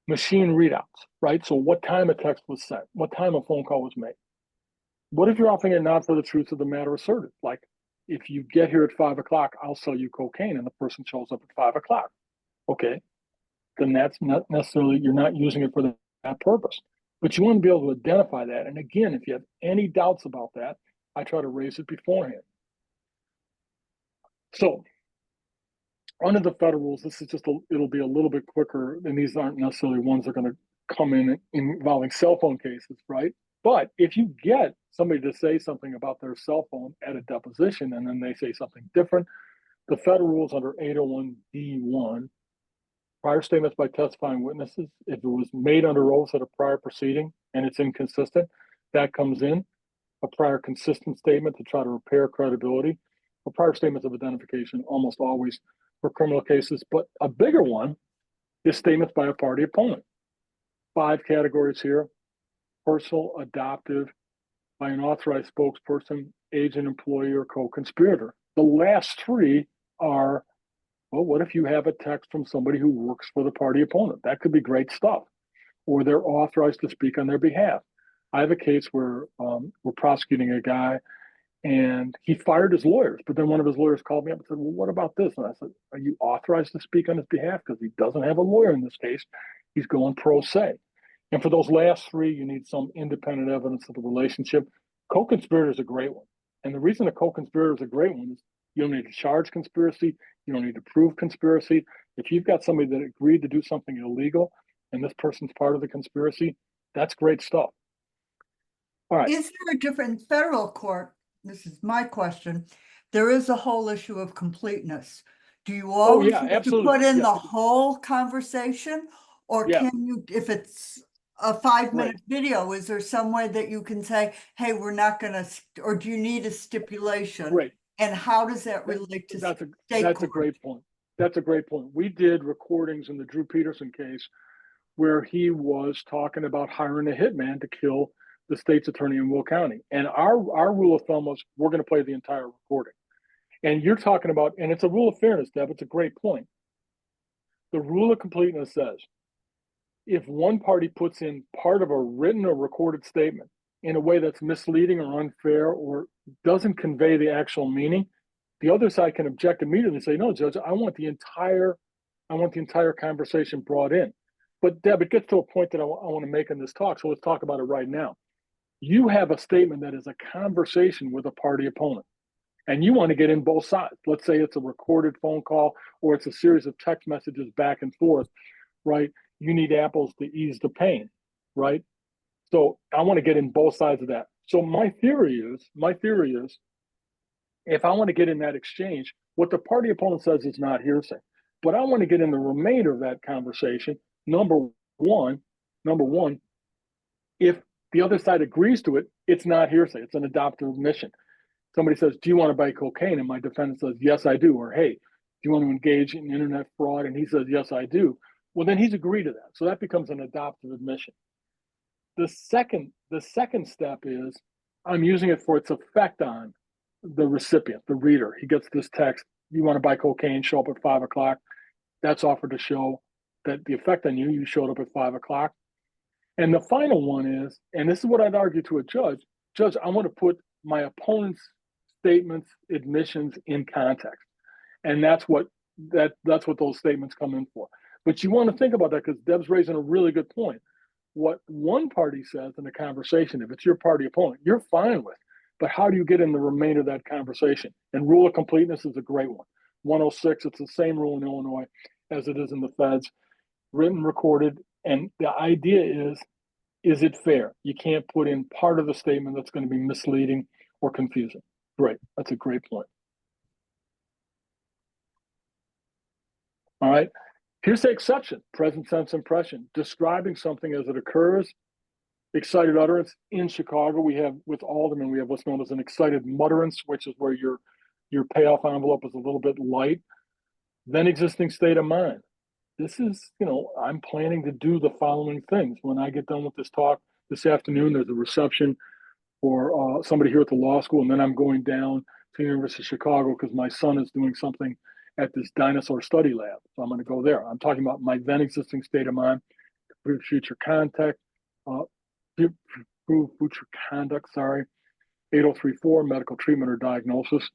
Machine readouts, right? So what time a text was sent, what time a phone call was made. What if you're offering it not for the truth of the matter asserted? Like, if you get here at 5 o'clock, I'll sell you cocaine, and the person shows up at 5 o'clock. Okay, then that's not necessarily, you're not using it for that purpose. But you want to be able to identify that. And again, if you have any doubts about that, I try to raise it beforehand. So under the federal rules, this is just, it'll be a little bit quicker, and these aren't necessarily ones that are going to come in involving cell phone cases, right? But if you get somebody to say something about their cell phone at a deposition, and then they say something different, the federal rules under 801D1, prior statements by testifying witnesses, if it was made under oath at a prior proceeding and it's inconsistent, that comes in. A prior consistent statement to try to repair credibility. A prior statements of identification, almost always for criminal cases. But a bigger one is statements by a party opponent. 5 categories here: personal, adoptive, by an authorized spokesperson, agent, employee, or co-conspirator. The last 3 are, well, what if you have a text from somebody who works for the party opponent? That could be great stuff. Or they're authorized to speak on their behalf. I have a case where we're prosecuting a guy, and he fired his lawyers, but then one of his lawyers called me up and said, well, what about this? And I said, are you authorized to speak on his behalf? Because he doesn't have a lawyer in this case. He's going pro se. And for those last 3, you need some independent evidence of the relationship. Co-conspirator is a great one. And the reason a co-conspirator is a great one is you don't need to charge conspiracy. You don't need to prove conspiracy. If you've got somebody that agreed to do something illegal and this person's part of the conspiracy, that's great stuff. All right. Is there a different federal court? This is my question. There is a whole issue of completeness. Do you always have to put in the whole conversation? Or can you, if it's a 5-minute video, is there some way that you can say, hey, we're not going to, or do you need a stipulation? Right. And how does that relate to that's a great point. That's a great point. We did recordings in the Drew Peterson case where he was talking about hiring a hitman to kill the state's attorney in Will County. And our rule of thumb was, we're going to play the entire recording. And you're talking about, and it's a rule of fairness, Deb, it's a great point. The rule of completeness says, if one party puts in part of a written or recorded statement in a way that's misleading or unfair or doesn't convey the actual meaning, the other side can object immediately and say, no, Judge, I want the entire conversation brought in. But Deb, it gets to a point that I want to make in this talk, so let's talk about it right now. You have a statement that is a conversation with a party opponent. and you want to get in both sides. Let's say it's a recorded phone call or it's a series of text messages back and forth, right? You need apples to ease the pain, right? So I want to get in both sides of that. So my theory is, if I want to get in that exchange, what the party opponent says is not hearsay. But I want to get in the remainder of that conversation. Number one, if the other side agrees to it, it's not hearsay. It's an adoptive admission. Somebody says, "Do you want to buy cocaine?" And my defendant says, "Yes, I do." Or, "Hey, do you want to engage in internet fraud?" And he says, "Yes, I do." Well, then he's agreed to that. So that becomes an adoptive admission. The second step is I'm using it for its effect on the recipient, the reader. He gets this text, "You want to buy cocaine, show up at 5 o'clock." That's offered to show that the effect on you, you showed up at 5 o'clock. And the final one is, and this is what I'd argue to a judge, I want to put my opponent's statements, admissions in context. And that's what those statements come in for. But you want to think about that because Deb's raising a really good point. What one party says in a conversation, if it's your party opponent, you're fine with. But how do you get in the remainder of that conversation? And rule of completeness is a great one. 106, it's the same rule in Illinois as it is in the feds, written, recorded. And the idea is it fair? You can't put in part of the statement that's going to be misleading or confusing. Great. That's a great point. All right. Here's the exception, present sense impression, describing something as it occurs. Excited utterance. In Chicago, we have, with aldermen, we have what's known as an excited mutterance, which is where your payoff envelope is a little bit light. Then existing state of mind. This is, I'm planning to do the following things. When I get done with this talk this afternoon, there's a reception for somebody here at the law school, and then I'm going down to the University of Chicago because my son is doing something at this dinosaur study lab. So I'm going to go there. I'm talking about my then existing state of mind, future contact, future conduct, 8034, medical treatment or diagnosis.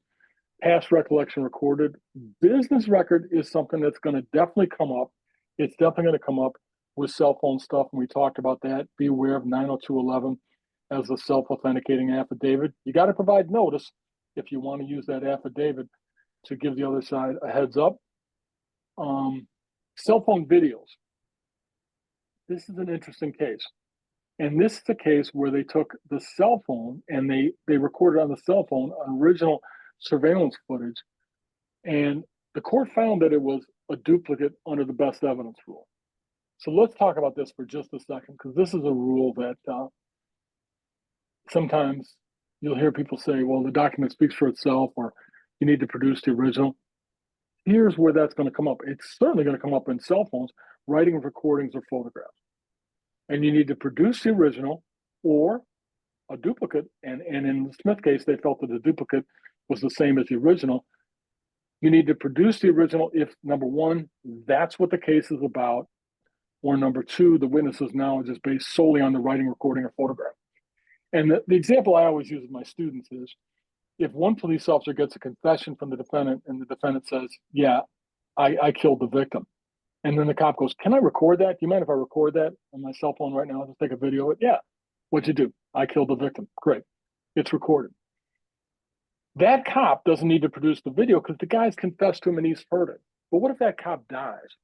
Past recollection recorded. Business record is something that's going to definitely come up. It's definitely going to come up with cell phone stuff, and we talked about that. Be aware of 90211 as a self-authenticating affidavit. You got to provide notice if you want to use that affidavit to give the other side a heads up. Cell phone videos. This is an interesting case. And this is a case where they took the cell phone and they recorded on the cell phone original surveillance footage. And the court found that it was a duplicate under the best evidence rule. So let's talk about this for just a second, because this is a rule that sometimes you'll hear people say, well, the document speaks for itself, or you need to produce the original. Here's where that's going to come up. It's certainly going to come up in cell phones, writing of recordings or photographs. And you need to produce the original or a duplicate. And in the Smith case, they felt that the duplicate was the same as the original. You need to produce the original if, number one, that's what the case is about, or number two, the witness's knowledge is based solely on the writing, recording, or photograph. And the example I always use with my students is, if one police officer gets a confession from the defendant and the defendant says, yeah, I killed the victim. And then the cop goes, can I record that? Do you mind if I record that on my cell phone right now? I'll just take a video of it. Yeah. What'd you do? I killed the victim. Great. It's recorded. That cop doesn't need to produce the video because the guy's confessed to him and he's heard it. But what if that cop dies?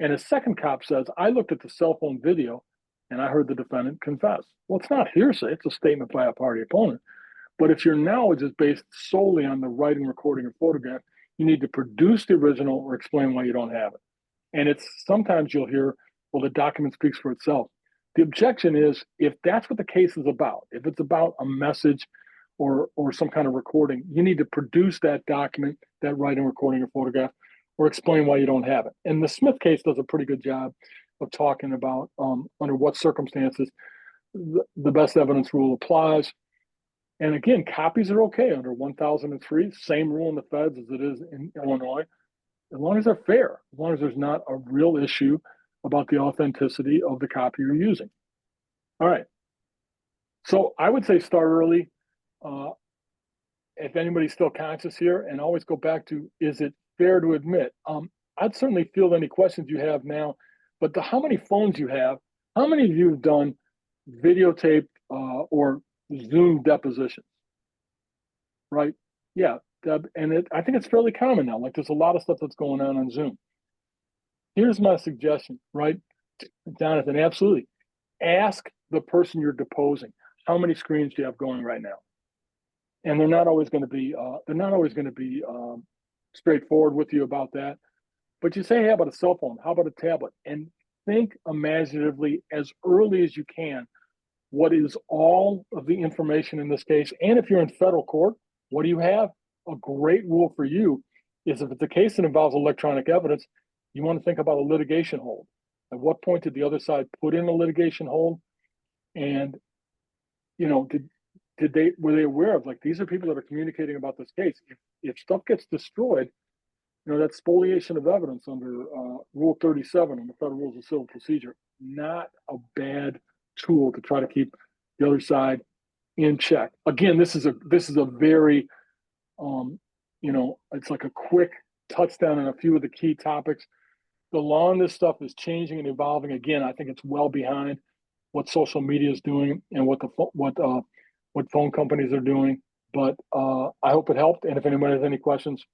And a second cop says, I looked at the cell phone video and I heard the defendant confess. Well, it's not hearsay. It's a statement by a party opponent. But if your knowledge is based solely on the writing, recording, or photograph, you need to produce the original or explain why you don't have it. And it's sometimes you'll hear, well, the document speaks for itself. The objection is, if that's what the case is about, if it's about a message or some kind of recording, you need to produce that document, that writing, recording, or photograph, or explain why you don't have it. And the Smith case does a pretty good job of talking about under what circumstances the best evidence rule applies. And again, copies are okay under 1003, same rule in the feds as it is in Illinois, as long as they're fair, as long as there's not a real issue about the authenticity of the copy you're using. All right. So I would say start early. If anybody's still conscious here, and always go back to, is it fair to admit? I'd certainly field any questions you have now, but how many phones you have, how many of you have done videotape or Zoom depositions? Right? Yeah, Deb, and I think it's fairly common now. Like there's a lot of stuff that's going on Zoom. Here's my suggestion, right? Jonathan, absolutely. Ask the person you're deposing, how many screens do you have going right now? And they're not always going to be straightforward with you about that. But you say, hey, how about a cell phone? How about a tablet? And think imaginatively as early as you can. What is all of the information in this case? And if you're in federal court, what do you have? A great rule for you is if it's a case that involves electronic evidence, you want to think about a litigation hold. At what point did the other side put in a litigation hold? And, were they aware of, like, these are people that are communicating about this case? If stuff gets destroyed, that's spoliation of evidence under Rule 37 in the Federal Rules of Civil Procedure. Not a bad tool to try to keep the other side in check. Again, this is a very, it's like a quick touchdown on a few of the key topics. The law on this stuff is changing and evolving. Again, I think it's well behind what social media is doing and what phone companies are doing. But I hope it helped. And if anyone has any questions,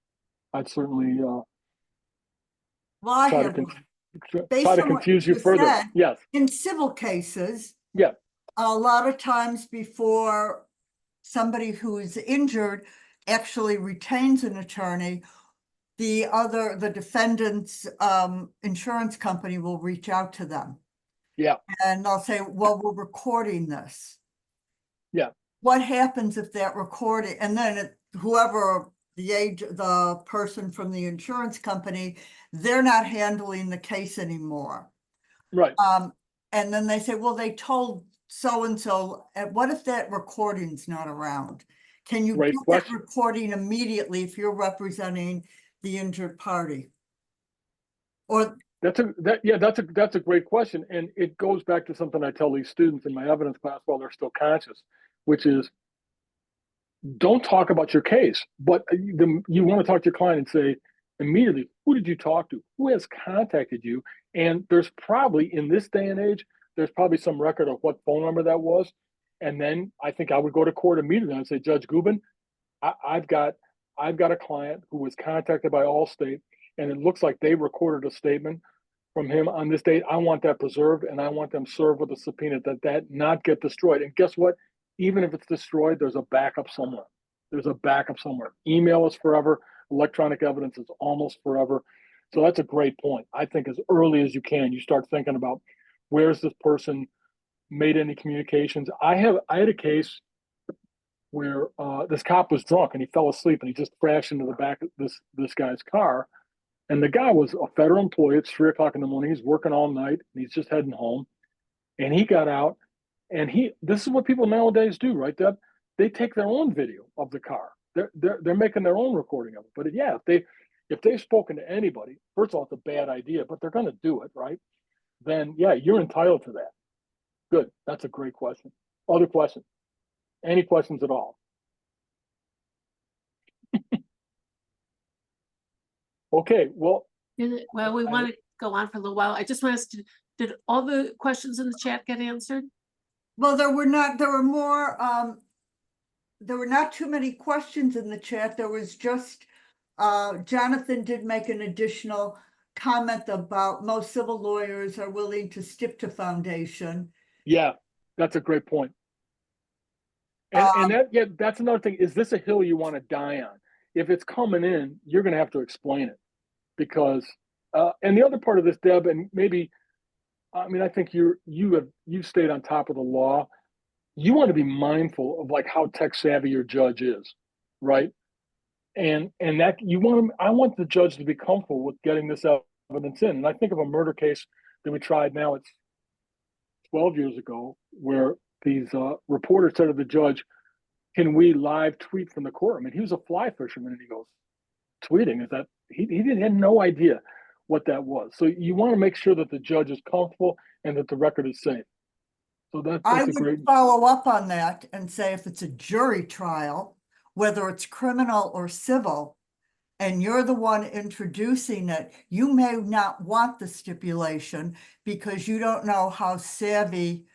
I'd certainly try to confuse you further. Said, yes. In civil cases, yeah, a lot of times before somebody who is injured actually retains an attorney, the defendant's insurance company will reach out to them. Yeah. And they'll say, well, we're recording this. Yeah. What happens if that recording, and then whoever the person from the insurance company, they're not handling the case anymore. Right. And then they say, well, they told so-and-so, what if that recording's not around? Can you get that recording immediately if you're representing the injured party? Or that's a great question. And it goes back to something I tell these students in my evidence class while they're still conscious, which is don't talk about your case, but you want to talk to your client and say immediately, who did you talk to? Who has contacted you? And there's probably, in this day and age, there's probably some record of what phone number that was. And then I think I would go to court immediately and say, Judge Gubin, I've got a client who was contacted by Allstate, and it looks like they recorded a statement from him on this date. I want that preserved, and I want them served with a subpoena that not get destroyed. And guess what? Even if it's destroyed, there's a backup somewhere. Email is forever. Electronic evidence is almost forever. So that's a great point. I think as early as you can, you start thinking about where's this person made any communications. I had a case where this cop was drunk and he fell asleep and he just crashed into the back of this guy's car. And the guy was a federal employee. It's 3 o'clock in the morning. He's working all night and he's just heading home. And he got out, and this is what people nowadays do, right, Deb? They take their own video of the car. They're making their own recording of it. But yeah, if they've spoken to anybody, first of all, it's a bad idea, but they're going to do it, right? Then yeah, you're entitled to that. Good. That's a great question. Other questions? Any questions at all? Okay. Well, we want to go on for a little while. I just want us to, did all the questions in the chat get answered? Well, there were not too many questions in the chat. There was just, Jonathan did make an additional comment about most civil lawyers are willing to stick to foundation. Yeah, that's a great point. And that's another thing. Is this a hill you want to die on? If it's coming in, you're going to have to explain it, because and the other part of this, Deb, and maybe, I mean, I think you've stayed on top of the law. You want to be mindful of like how tech savvy your judge is, right? And that I want the judge to be comfortable with getting this evidence in. And I think of a murder case that we tried now, it's 12 years ago, where these reporters said to the judge, can we live tweet from the courtroom? And he was a fly fisherman, and he goes, tweeting? Is that he had no idea what that was. So you want to make sure that the judge is comfortable and that the record is safe. So that's I would follow up on that and say, if it's a jury trial, whether it's criminal or civil, and you're the one introducing it, you may not want the stipulation because you don't know how savvy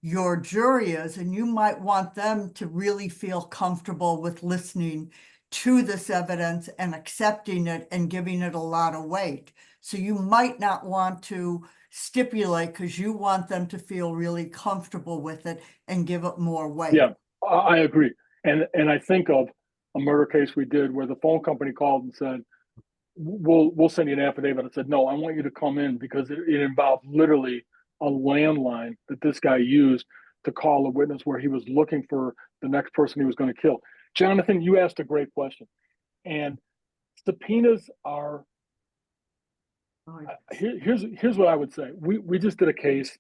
your jury is, and you might want them to really feel comfortable with listening to this evidence and accepting it and giving it a lot of weight. So you might not want to stipulate because you want them to feel really comfortable with it and give it more weight. Yeah, I agree. And I think of a murder case we did where the phone company called and said, we'll send you an affidavit. I said, no, I want you to come in because it involved literally a landline that this guy used to call a witness where he was looking for the next person he was going to kill. Jonathan, you asked a great question. And subpoenas are, here's what I would say. We just did a case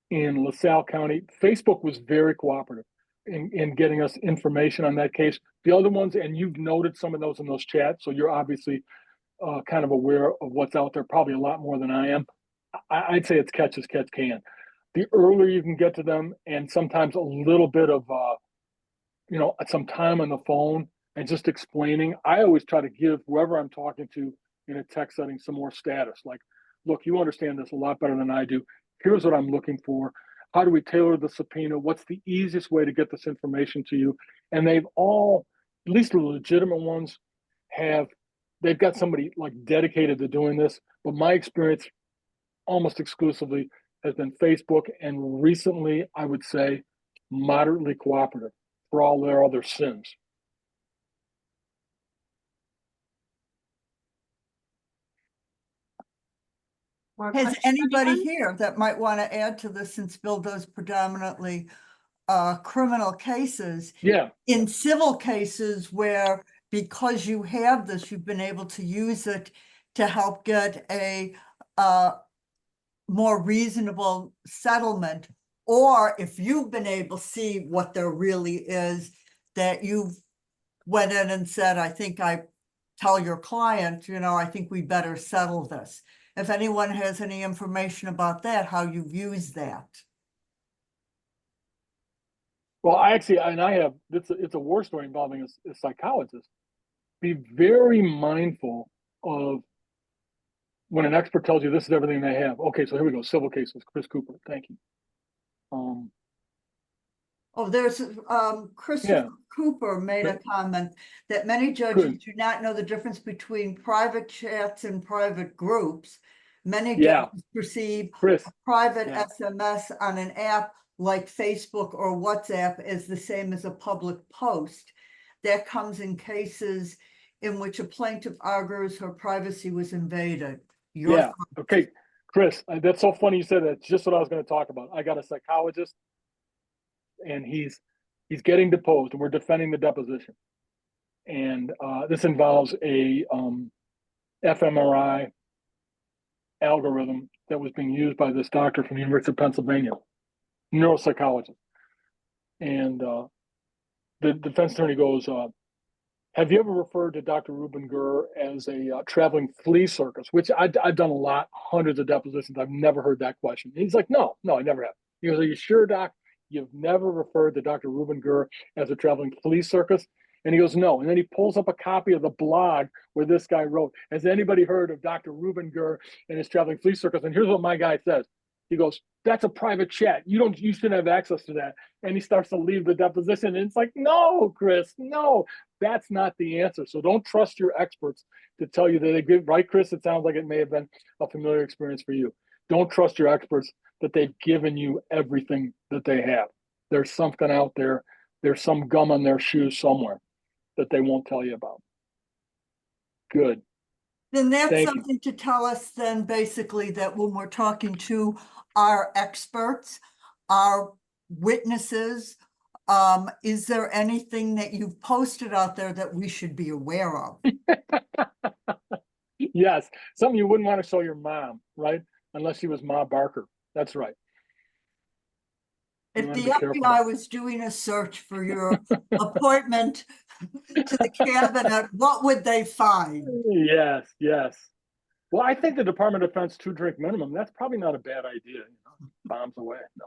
in LaSalle County. Facebook was very cooperative in getting us information on that case. The other ones, and you've noted some of those in those chats, so you're obviously kind of aware of what's out there, probably a lot more than I am. I'd say it's catch as catch can. The earlier you can get to them, and sometimes a little bit of, some time on the phone and just explaining. I always try to give whoever I'm talking to in a text setting some more status. Like, look, you understand this a lot better than I do. Here's what I'm looking for. How do we tailor the subpoena? What's the easiest way to get this information to you? And they've all, at least the legitimate ones, they've got somebody like dedicated to doing this. But my experience almost exclusively has been Facebook, and recently I would say moderately cooperative for all their other sins. More Has questions, anybody anyone? here that might want to add to this, since Bill does predominantly criminal cases? Yeah. In civil cases where, because you have this, you've been able to use it to help get a more reasonable settlement, or if you've been able to see what there really is, that you've went in and said, I think I tell your client, I think we better settle this. If anyone has any information about that, how you've used that. Well, I have, it's a war story involving a psychologist. Be very mindful of when an expert tells you this is everything they have. Okay, so here we go. Civil cases, Chris Cooper. Thank you. There's Christopher Cooper made a comment that many judges do not know the difference between private chats and private groups. Many judges perceive private SMS on an app like Facebook or WhatsApp as the same as a public post. That comes in cases in which a plaintiff argues her privacy was invaded. Okay, Chris, that's so funny you said that. It's just what I was going to talk about. I got a psychologist, and he's getting deposed, and we're defending the deposition. And this involves a fMRI algorithm that was being used by this doctor from the University of Pennsylvania, neuropsychologist. And the defense attorney goes, have you ever referred to Dr. Ruben Gur as a traveling flea circus? Which I've done a lot, hundreds of depositions. I've never heard that question. And he's like, no, I never have. He goes, are you sure, Doc? You've never referred to Dr. Ruben Gur as a traveling flea circus? And he goes, no. And then he pulls up a copy of the blog where this guy wrote, has anybody heard of Dr. Ruben Gur and his traveling flea circus? And here's what my guy says. He goes, that's a private chat. You shouldn't have access to that. And he starts to leave the deposition. And it's like, no, Chris, no, that's not the answer. So don't trust your experts to tell you that they give, right, Chris? It sounds like it may have been a familiar experience for you. Don't trust your experts that they've given you everything that they have. There's something out there. There's some gum on their shoes somewhere that they won't tell you about. Good. Then that's something to tell us then, basically, that when we're talking to our experts, our witnesses, is there anything that you've posted out there that we should be aware of? Yes, something you wouldn't want to show your mom, right? Unless she was Ma Barker. That's right. If the FBI was doing a search for your appointment to the cabinet, what would they find? Yes. Well, I think the Department of Defense 2-drink minimum, that's probably not a bad idea. Bombs away. No.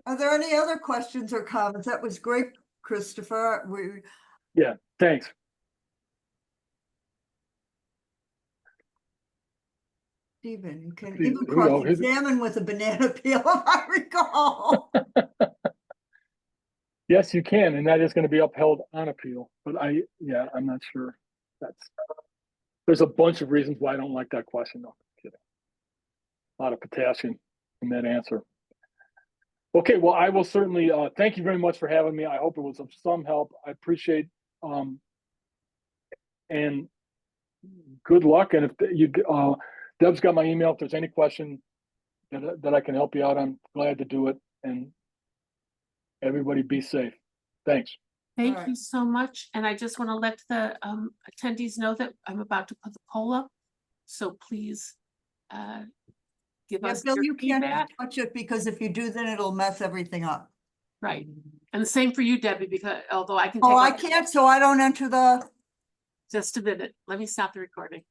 Are there any other questions or comments? That was great, Christopher. Yeah, thanks. Stephen, you can even cross-examine with a banana peel, if I recall. Yes, you can, and that is going to be upheld on appeal. But yeah, I'm not sure. There's a bunch of reasons why I don't like that question. No, kidding. A lot of potassium in that answer. Okay, well, I will certainly thank you very much for having me. I hope it was of some help. I appreciate and good luck. And if you Deb's got my email. If there's any question that I can help you out, I'm glad to do it. And everybody be safe. Thanks. Thank Alright. you so much. And I just want to let the attendees know that I'm about to put the poll up. So please give Yeah, us Bill, your you can't feedback. touch it because if you do, then it'll mess everything up. Right. And the same for you, Debbie, because although I can Oh, I take out can't, so I don't enter the. just a minute. Let me stop the recording.